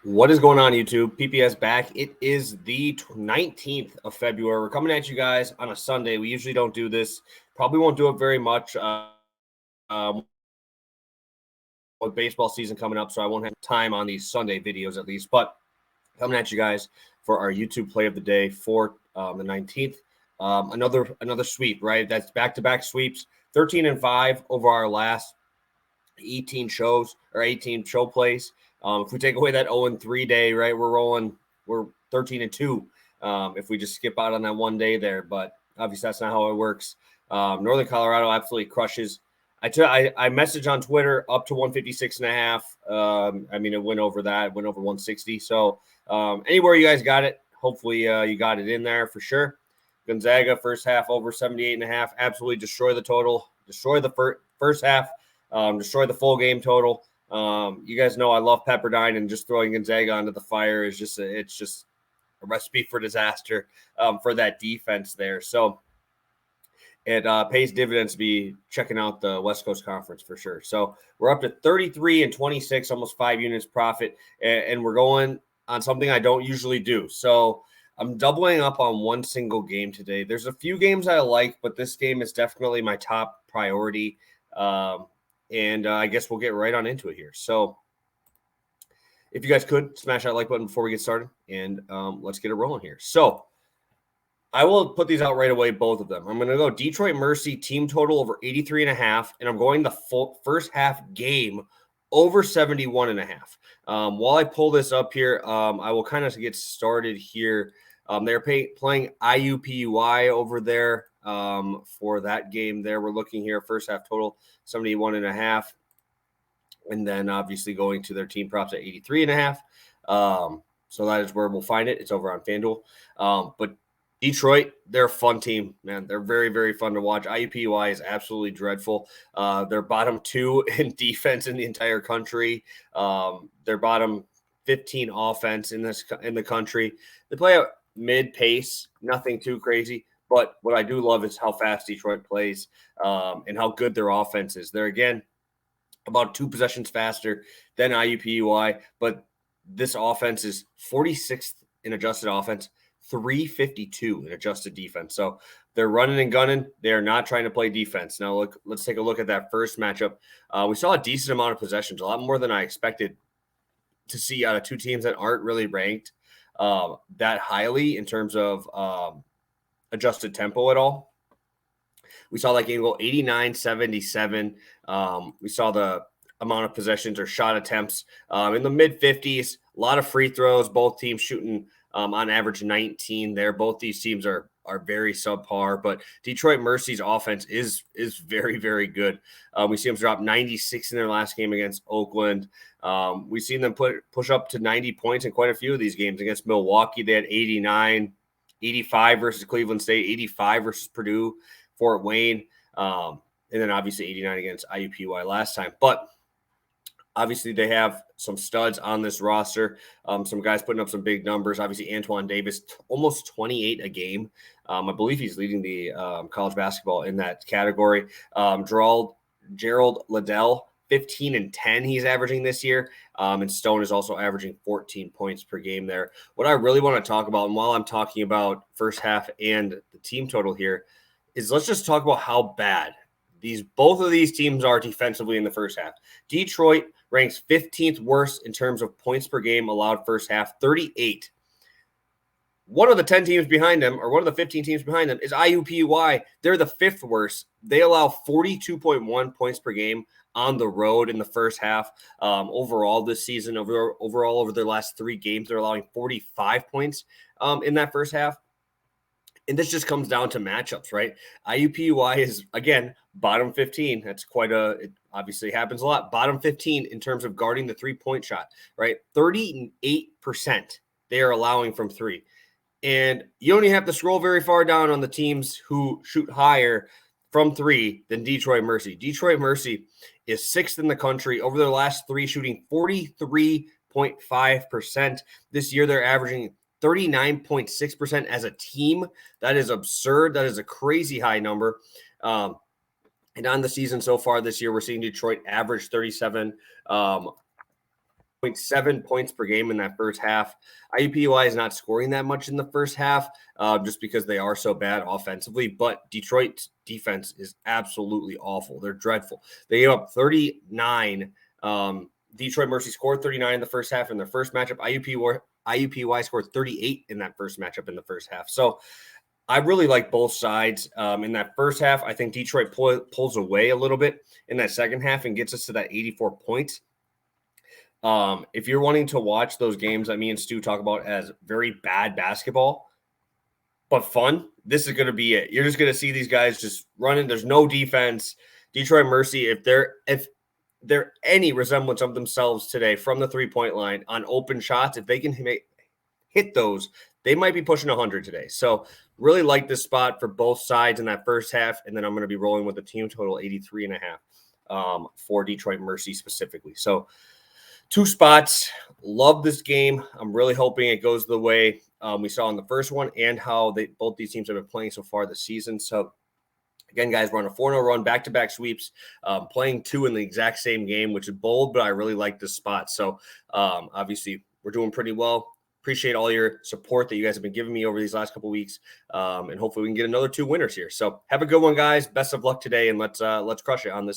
What is going on, YouTube? PPS back. It is the 19th of February. We're coming at you guys on a Sunday. We usually don't do this. Probably won't do it very much with baseball season coming up, so I won't have time on these Sunday videos at least. But coming at you guys for our YouTube play of the day for the 19th. Another sweep, right? That's back-to-back sweeps. 13-5 over our last 18 shows or 18 show plays. If we take away that 0-3 day, right, we're 13-2 if we just skip out on that one day there. But obviously that's not how it works. Northern Colorado absolutely crushes. I messaged on Twitter up to 156.5. It went over that. It went over 160. So anywhere you guys got it, hopefully you got it in there for sure. Gonzaga first half over 78.5. Absolutely destroy the total. Destroy the first half. Destroy the full game total. You guys know I love Pepperdine, and just throwing Gonzaga onto the fire is just a recipe for disaster for that defense there. So it pays dividends to be checking out the West Coast Conference for sure. So we're up to 33-26, almost 5 units profit, and we're going on something I don't usually do. So I'm doubling up on one single game today. There's a few games I like, but this game is definitely my top priority. And I guess we'll get right on into it here. So if you guys could smash that like button before we get started, and let's get it rolling here. So I will put these out right away, both of them. I'm going to go Detroit Mercy team total over 83.5, and I'm going the full first half game over 71.5. While I pull this up here, I will kind of get started here. They're playing IUPUI over there for that game there. We're looking here, first half total 71.5. And then obviously going to their team props at 83.5. So that is where we'll find it. It's over on FanDuel. But Detroit, they're a fun team, man. They're very, very fun to watch. IUPUI is absolutely dreadful. They're bottom 2 in defense in the entire country. They're bottom 15 offense in the country. They play a mid pace, nothing too crazy. But what I do love is how fast Detroit plays and how good their offense is. They're, again, about 2 possessions faster than IUPUI, but this offense is 46th in adjusted offense, 352 in adjusted defense. So they're running and gunning. They're not trying to play defense. Now, let's take a look at that first matchup. We saw a decent amount of possessions, a lot more than I expected to see out of 2 teams that aren't really ranked that highly in terms of adjusted tempo at all. We saw that game go 89-77. We saw the amount of possessions or shot attempts in the mid-50s. A lot of free throws. Both teams shooting on average 19 there. Both these teams are very subpar, but Detroit Mercy's offense is very, very good. We see them drop 96 in their last game against Oakland. We've seen them push up to 90 points in quite a few of these games. Against Milwaukee, they had 89, 85 versus Cleveland State, 85 versus Purdue, Fort Wayne, and then obviously 89 against IUPUI last time. But obviously, they have some studs on this roster, some guys putting up some big numbers. Obviously, Antoine Davis, almost 28 a game. I believe he's leading the college basketball in that category. Gerald Liddell, 15 and 10 he's averaging this year. And Stone is also averaging 14 points per game there. What I really want to talk about, and while I'm talking about first half and the team total here, is let's just talk about how bad both of these teams are defensively in the first half. Detroit ranks 15th worst in terms of points per game allowed first half, 38. One of the 10 teams behind them, or one of the 15 teams behind them, is IUPUI. They're the 5th worst. They allow 42.1 points per game on the road in the first half. Overall this season, overall over their last 3 games, they're allowing 45 points in that first half. And this just comes down to matchups, right? IUPUI is, again, bottom 15. That's it obviously happens a lot. Bottom 15 in terms of guarding the 3-point shot, right? 38% they are allowing from 3. And you only have to scroll very far down on the teams who shoot higher from 3 than Detroit Mercy. Detroit Mercy is 6th in the country over their last 3, shooting 43.5%. This year they're averaging 39.6% as a team. That is absurd. That is a crazy high number. And on the season so far this year, we're seeing Detroit average 37 0.7 points per game in that first half. IUPUI is not scoring that much in the first half just because they are so bad offensively, but Detroit's defense is absolutely awful. They're dreadful. They gave up 39. Detroit Mercy scored 39 in the first half in their first matchup. IUPUI scored 38 in that first matchup in the first half. So I really like both sides. In that first half, I think Detroit pulls away a little bit in that second half and gets us to that 84 points. If you're wanting to watch those games that me and Stu talk about as very bad basketball, but fun, this is going to be it. You're just going to see these guys just running. There's no defense. Detroit Mercy, if they're any resemblance of themselves today from the 3-point line on open shots, if they can hit those, they might be pushing 100 today. So really like this spot for both sides in that first half. And then I'm going to be rolling with the team total 83.5 for Detroit Mercy specifically. So 2 spots. Love this game. I'm really hoping it goes the way we saw in the first one and how both these teams have been playing so far this season. So again, guys, we're on a 4-0 run, back-to-back sweeps, playing 2 in the exact same game, which is bold, but I really like this spot. So obviously we're doing pretty well. Appreciate all your support that you guys have been giving me over these last couple of weeks. And hopefully we can get another 2 winners here. So have a good one, guys. Best of luck today, and let's crush it on this.